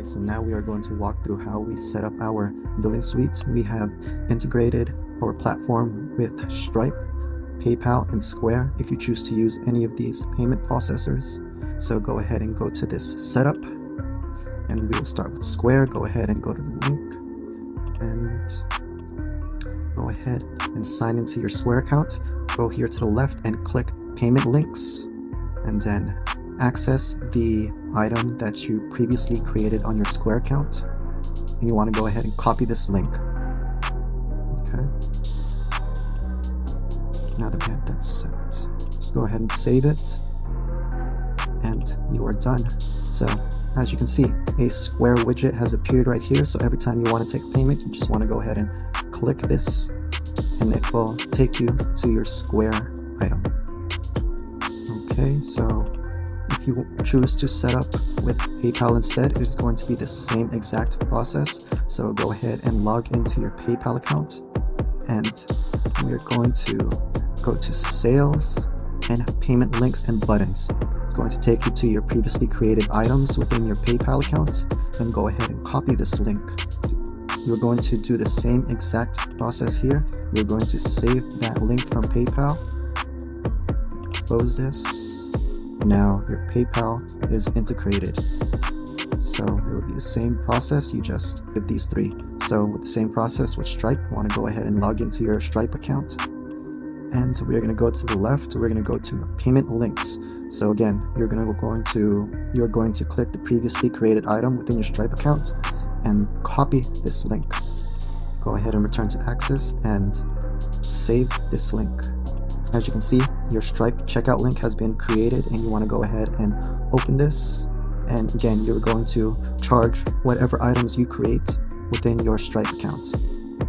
So now we are going to walk through how we set up our billing suite. We have integrated our platform with Stripe, PayPal, and Square if you choose to use any of these payment processors. So go ahead and go to this setup, and we will start with Square. Go ahead and go to the link and go ahead and sign into your Square account. Go here to the left and click payment links, and then access the item that you previously created on your Square account, and you want to go ahead and copy this link. Okay, now that we have that set, just go ahead and save it, and you are done. So as you can see, a Square widget has appeared right here. So every time you want to take payment, you just want to go ahead and click this, and it will take you to your Square item. Okay, so if you choose to set up with PayPal instead, it is going to be the same exact process. So go ahead and log into your PayPal account, and we're going to go to sales and payment links and buttons. It's going to take you to your previously created items within your PayPal account, and go ahead and copy this link. You're going to do the same exact process here. You're going to save that link from PayPal, close this. Now your PayPal is integrated. So it will be the same process, you just give these three. So with the same process with Stripe, you want to go ahead and log into your Stripe account. And we're going to go to the left, we're going to go to payment links. So again, you're going to click the previously created item within your Stripe account and copy this link. Go ahead and return to Access and save this link. As you can see, your Stripe checkout link has been created, and you want to go ahead and open this. And again, you're going to charge whatever items you create within your Stripe account.